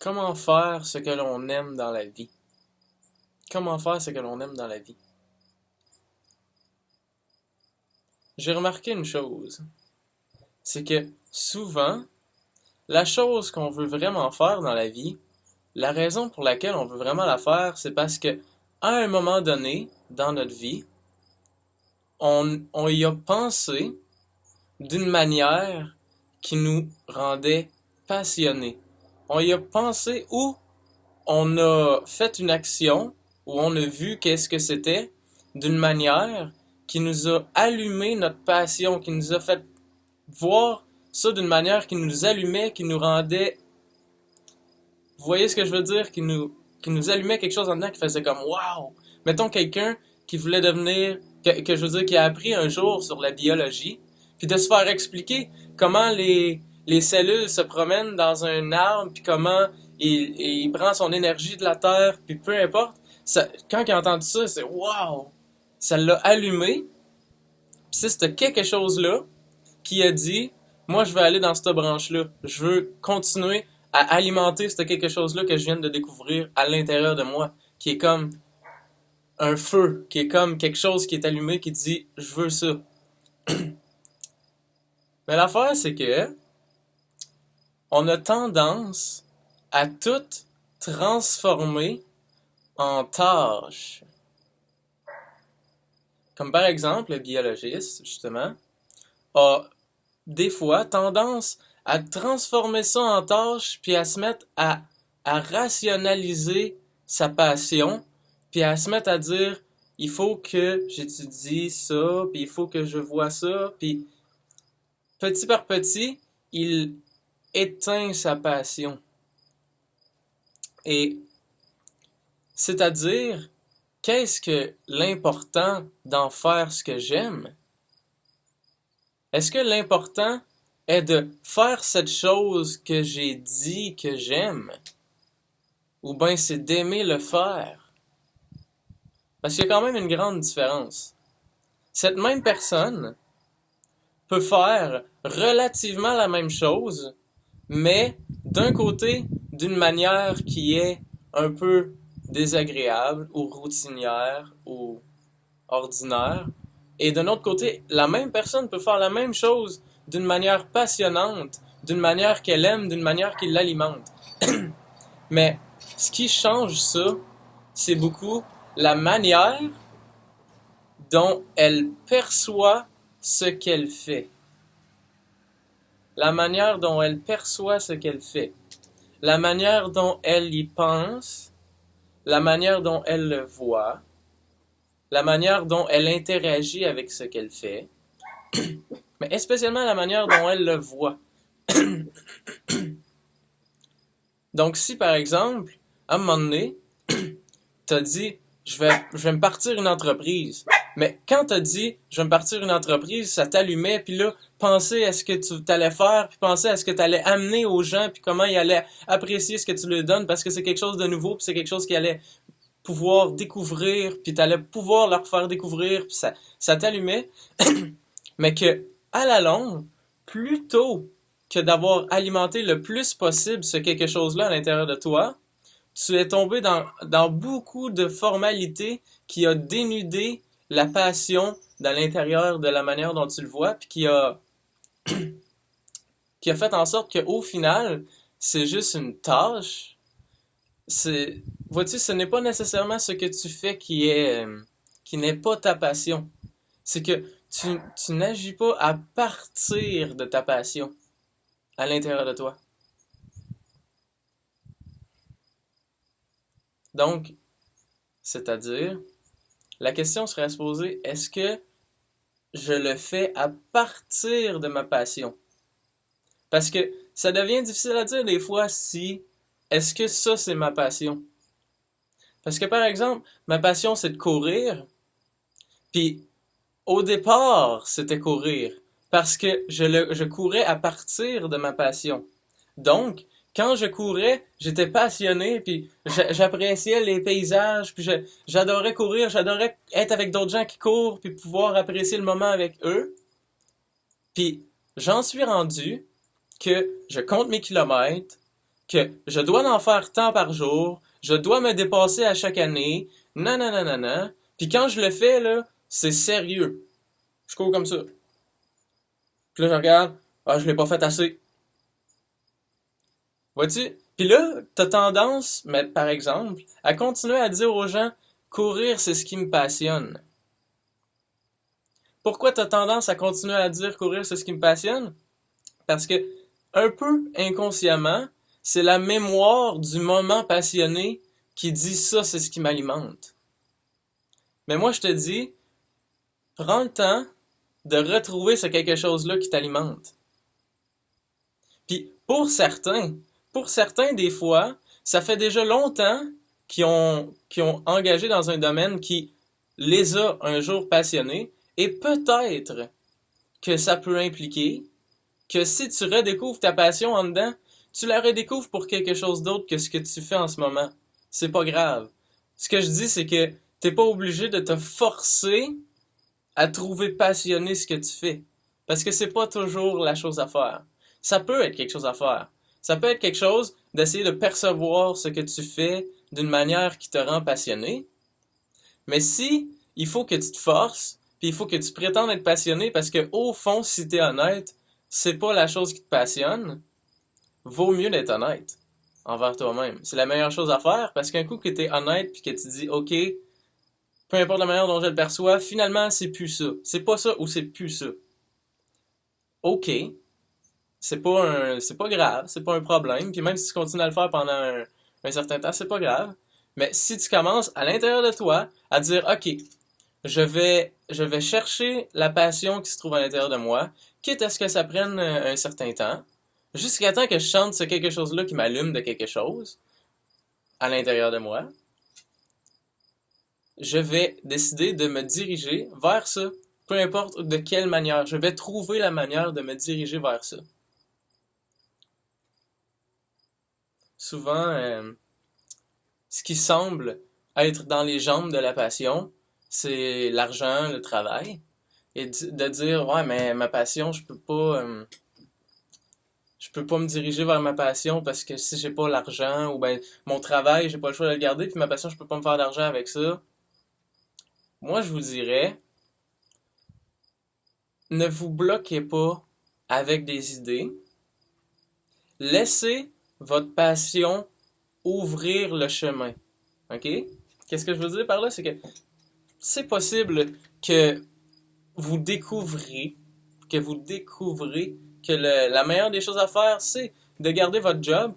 Comment faire ce que l'on aime dans la vie? Comment faire ce que l'on aime dans la vie? J'ai remarqué une chose, c'est que souvent, la chose qu'on veut vraiment faire dans la vie, la raison pour laquelle on veut vraiment la faire, c'est parce que à un moment donné dans notre vie, on y a pensé d'une manière qui nous rendait passionnés. On y a pensé ou on a fait une action où on a vu qu'est-ce que c'était d'une manière qui nous a allumé notre passion, qui nous a fait voir ça d'une manière qui nous allumait, qui nous rendait, vous voyez ce que je veux dire, qui nous allumait quelque chose en dedans qui faisait comme wow. Mettons quelqu'un qui voulait devenir, que je veux dire, qui a appris un jour sur la biologie, puis de se faire expliquer comment les cellules se promènent dans un arbre, puis comment il prend son énergie de la terre, puis peu importe. Ça, quand il a entendu ça, c'est wow! Ça l'a allumé. Puis c'est ce quelque chose-là qui a dit, moi je veux aller dans cette branche-là. Je veux continuer à alimenter ce quelque chose-là que je viens de découvrir à l'intérieur de moi, qui est comme un feu, qui est comme quelque chose qui est allumé, qui dit, je veux ça. Mais l'affaire, c'est que on a tendance à tout transformer en tâches. Comme par exemple, le biologiste, justement, a des fois tendance à transformer ça en tâches, puis à se mettre à rationaliser sa passion, puis à se mettre à dire, il faut que j'étudie ça, puis il faut que je vois ça, puis petit par petit, il éteint sa passion. Et c'est-à-dire, qu'est-ce que l'important d'en faire ce que j'aime? Est-ce que l'important est de faire cette chose que j'ai dit que j'aime? Ou bien c'est d'aimer le faire? Parce qu'il y a quand même une grande différence. Cette même personne peut faire relativement la même chose, mais d'un côté, d'une manière qui est un peu désagréable ou routinière ou ordinaire, et d'un autre côté, la même personne peut faire la même chose d'une manière passionnante, d'une manière qu'elle aime, d'une manière qui l'alimente. Mais ce qui change ça, c'est beaucoup la manière dont elle perçoit ce qu'elle fait. La manière dont elle perçoit ce qu'elle fait. La manière dont elle y pense. La manière dont elle le voit. La manière dont elle interagit avec ce qu'elle fait. Mais especiellement la manière dont elle le voit. Donc si par exemple, à un moment donné, t'as dit, je vais me partir une entreprise. Mais quand t'as dit, je vais me partir une entreprise, ça t'allumait, puis là, penser à ce que tu t'allais faire, puis penser à ce que t'allais amener aux gens, puis comment ils allaient apprécier ce que tu leur donnes, parce que c'est quelque chose de nouveau, puis c'est quelque chose qu'ils allaient pouvoir découvrir, puis t'allais pouvoir leur faire découvrir, puis ça t'allumait. Mais que, à la longue, plutôt que d'avoir alimenté le plus possible ce quelque chose-là à l'intérieur de toi, tu es tombé dans beaucoup de formalités qui a dénudé la passion dans l'intérieur de la manière dont tu le vois, puis qui a fait en sorte qu'au final, c'est juste une tâche. Vois-tu, ce n'est pas nécessairement ce que tu fais qui n'est pas ta passion. C'est que tu n'agis pas à partir de ta passion à l'intérieur de toi. Donc, c'est-à-dire, la question serait à se poser, est-ce que je le fais à partir de ma passion? Parce que ça devient difficile à dire des fois si, est-ce que ça c'est ma passion? Parce que par exemple, ma passion c'est de courir, puis au départ c'était courir, parce que je courais à partir de ma passion. Donc, quand je courais, j'étais passionné, puis j'appréciais les paysages, puis j'adorais courir, j'adorais être avec d'autres gens qui courent, puis pouvoir apprécier le moment avec eux. Puis j'en suis rendu que je compte mes kilomètres, que je dois en faire tant par jour, je dois me dépasser à chaque année, nanana. Puis quand je le fais, là, c'est sérieux. Je cours comme ça. Puis là, je regarde, ah, je l'ai pas fait assez. Vois-tu? Puis là, t'as tendance, mais, par exemple, à continuer à dire aux gens, courir, c'est ce qui me passionne. Pourquoi t'as tendance à continuer à dire courir, c'est ce qui me passionne? Parce que, un peu inconsciemment, c'est la mémoire du moment passionné qui dit ça, c'est ce qui m'alimente. Mais moi, je te dis, prends le temps de retrouver ce quelque chose-là qui t'alimente. Puis, pour certains, des fois, ça fait déjà longtemps qu'ils ont engagé dans un domaine qui les a un jour passionnés, et peut-être que ça peut impliquer que si tu redécouvres ta passion en dedans, tu la redécouvres pour quelque chose d'autre que ce que tu fais en ce moment. C'est pas grave. Ce que je dis, c'est que t'es pas obligé de te forcer à trouver passionné ce que tu fais. Parce que c'est pas toujours la chose à faire. Ça peut être quelque chose à faire. Ça peut être quelque chose d'essayer de percevoir ce que tu fais d'une manière qui te rend passionné. Mais si il faut que tu te forces, puis il faut que tu prétendes être passionné parce que au fond, si t'es honnête, c'est pas la chose qui te passionne, vaut mieux d'être honnête envers toi-même. C'est la meilleure chose à faire parce qu'un coup que t'es honnête puis que tu dis OK, peu importe la manière dont je le perçois, finalement c'est plus ça. C'est pas ça ou c'est plus ça. OK, c'est pas grave, c'est pas un problème. Puis même si tu continues à le faire pendant un certain temps, c'est pas grave. Mais si tu commences à l'intérieur de toi à dire OK, je vais chercher la passion qui se trouve à l'intérieur de moi, quitte à ce que ça prenne un certain temps, jusqu'à temps que je chante ce quelque chose-là qui m'allume de quelque chose à l'intérieur de moi, je vais décider de me diriger vers ça, peu importe de quelle manière. Je vais trouver la manière de me diriger vers ça. Souvent, ce qui semble être dans les jambes de la passion, c'est l'argent, le travail. Et de dire, ouais, mais ma passion, je peux pas me diriger vers ma passion parce que si j'ai pas l'argent, ou ben mon travail, j'ai pas le choix de le garder, puis ma passion, je peux pas me faire d'argent avec ça. Moi, je vous dirais, ne vous bloquez pas avec des idées. Laissez votre passion ouvrir le chemin. OK? Qu'est-ce que je veux dire par là? C'est que c'est possible que vous découvrez, la meilleure des choses à faire, c'est de garder votre job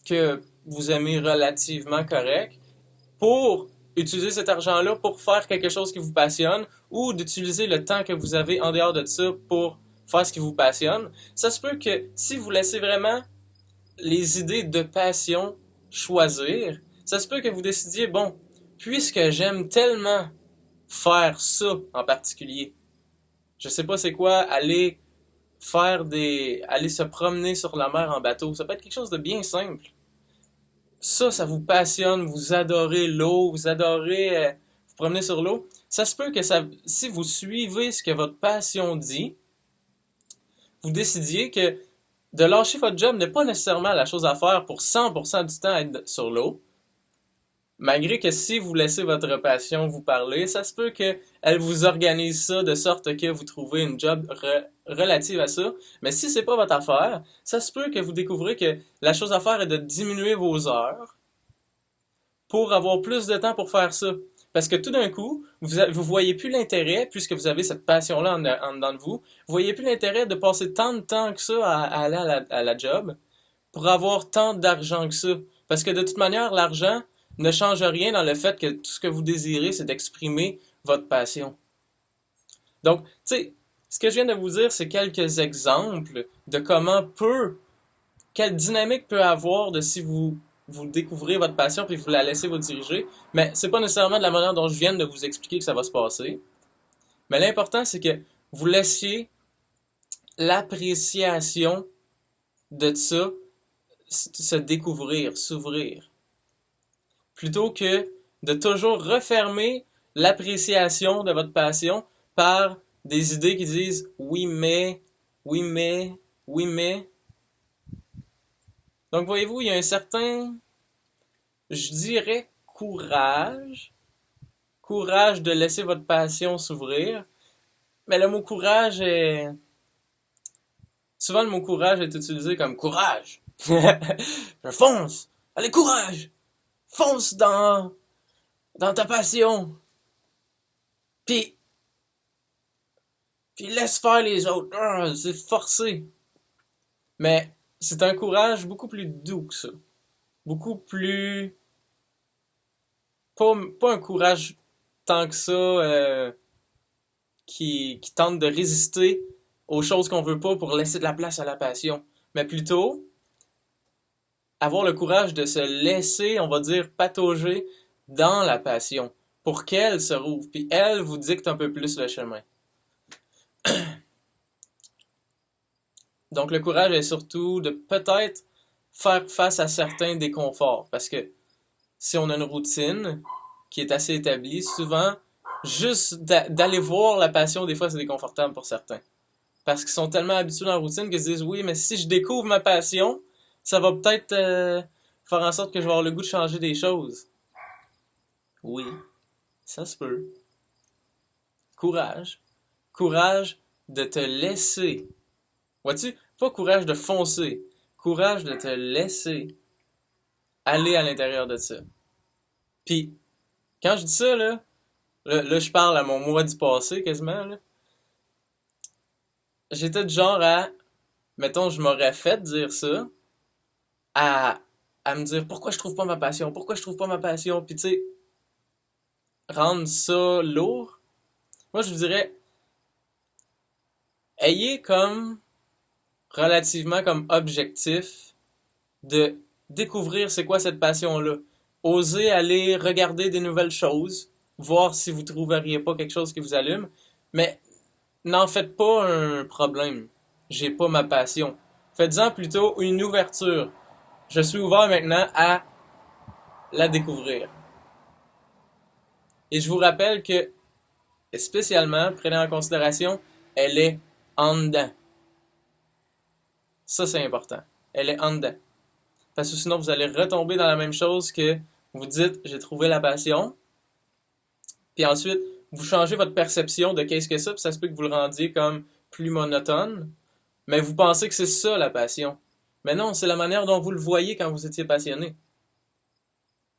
que vous aimez relativement correct pour utiliser cet argent-là pour faire quelque chose qui vous passionne ou d'utiliser le temps que vous avez en dehors de ça pour faire ce qui vous passionne. Ça se peut que si vous laissez vraiment les idées de passion choisir, ça se peut que vous décidiez, bon, puisque j'aime tellement faire ça en particulier, je sais pas c'est quoi, aller se promener sur la mer en bateau, ça peut être quelque chose de bien simple. Ça vous passionne, vous adorez l'eau, vous adorez vous promener sur l'eau. Ça se peut que si vous suivez ce que votre passion dit, vous décidiez que de lâcher votre job n'est pas nécessairement la chose à faire pour 100% du temps être sur l'eau. Malgré que si vous laissez votre passion vous parler, ça se peut qu'elle vous organise ça de sorte que vous trouvez une job relative à ça. Mais si c'est pas votre affaire, ça se peut que vous découvrez que la chose à faire est de diminuer vos heures pour avoir plus de temps pour faire ça. Parce que tout d'un coup, vous voyez plus l'intérêt, puisque vous avez cette passion-là en dedans de vous, vous voyez plus l'intérêt de passer tant de temps que ça à aller à la job pour avoir tant d'argent que ça. Parce que de toute manière, l'argent ne change rien dans le fait que tout ce que vous désirez, c'est d'exprimer votre passion. Donc, tu sais, ce que je viens de vous dire, c'est quelques exemples de quelle dynamique peut avoir de si vous découvrez votre passion puis vous la laissez vous diriger. Mais c'est pas nécessairement de la manière dont je viens de vous expliquer que ça va se passer. Mais l'important, c'est que vous laissiez l'appréciation de ça se découvrir, s'ouvrir. Plutôt que de toujours refermer l'appréciation de votre passion par des idées qui disent oui mais, oui mais, oui mais. Donc, voyez-vous, il y a un certain, je dirais, courage de laisser votre passion s'ouvrir. Mais le mot courage est... Souvent, le mot courage est utilisé comme courage. Je fonce. Allez, courage. Fonce dans ta passion. Puis, puis laisse faire les autres. C'est forcé. Mais c'est un courage beaucoup plus doux que ça. Beaucoup plus... Pas un courage tant que ça qui tente de résister aux choses qu'on veut pas pour laisser de la place à la passion. Mais plutôt, avoir le courage de se laisser, on va dire, patauger dans la passion pour qu'elle se rouvre. Puis elle vous dicte un peu plus le chemin. Donc le courage est surtout de peut-être faire face à certains déconforts. Parce que si on a une routine qui est assez établie, souvent, juste d'aller voir la passion, des fois, c'est déconfortable pour certains. Parce qu'ils sont tellement habitués dans la routine qu'ils se disent, oui, mais si je découvre ma passion, ça va peut-être faire en sorte que je vais avoir le goût de changer des choses. Oui, ça se peut. Courage. Courage de te laisser. Vois-tu? Pas courage de foncer. Courage de te laisser aller à l'intérieur de ça. Puis, quand je dis ça, là, je parle à mon moi du passé quasiment, là. J'étais du genre à, mettons, je m'aurais fait dire ça, à, à me dire pourquoi je trouve pas ma passion, pourquoi je trouve pas ma passion, puis tu sais, rendre ça lourd. Moi, je vous dirais, ayez comme, relativement comme objectif de découvrir c'est quoi cette passion-là. Osez aller regarder des nouvelles choses, voir si vous trouveriez pas quelque chose qui vous allume, mais n'en faites pas un problème. J'ai pas ma passion. Faites-en plutôt une ouverture. Je suis ouvert maintenant à la découvrir. Et je vous rappelle que, spécialement, prenez en considération, elle est en dedans. Ça, c'est important. Elle est en dedans. Parce que sinon, vous allez retomber dans la même chose que vous dites, j'ai trouvé la passion. Puis ensuite, vous changez votre perception de qu'est-ce que ça, puis ça se peut que vous le rendiez comme plus monotone. Mais vous pensez que c'est ça la passion. Mais non, c'est la manière dont vous le voyez quand vous étiez passionné.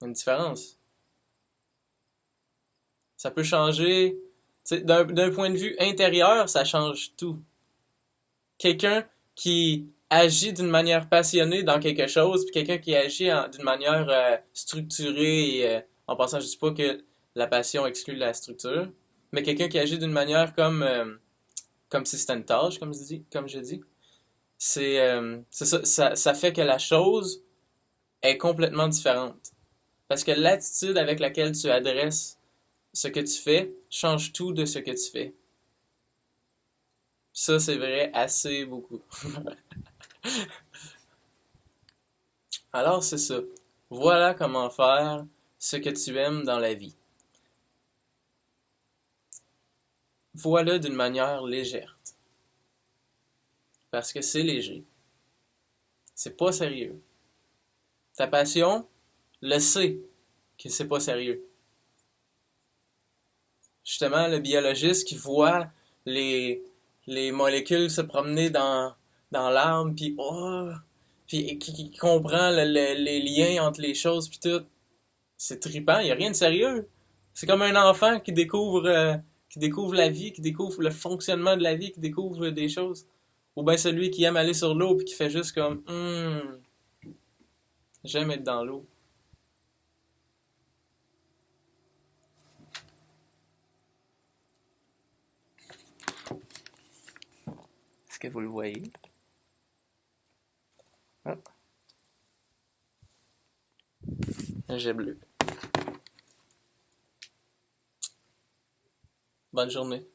Il y a une différence. Ça peut changer. D'un point de vue intérieur, ça change tout. Quelqu'un qui agit d'une manière passionnée dans quelque chose, puis quelqu'un qui agit d'une manière structurée, et, en passant, je dis pas que la passion exclut la structure, mais quelqu'un qui agit d'une manière comme si c'était une tâche, comme je dis, c'est ça fait que la chose est complètement différente. Parce que l'attitude avec laquelle tu adresses ce que tu fais change tout de ce que tu fais. Ça, c'est vrai assez beaucoup. Alors, c'est ça. Voilà comment faire ce que tu aimes dans la vie. Voilà d'une manière légère. Parce que c'est léger. C'est pas sérieux. Ta passion le sait que c'est pas sérieux. Justement, le biologiste qui voit les, les molécules se promener dans l'arbre, puis qui comprend les liens entre les choses, puis tout, c'est trippant, il n'y a rien de sérieux. C'est comme un enfant qui découvre la vie, qui découvre le fonctionnement de la vie, qui découvre des choses. Ou bien celui qui aime aller sur l'eau, puis qui fait juste comme, j'aime être dans l'eau. Est-ce que vous le voyez? Hop. Un jet bleu. Bonne journée.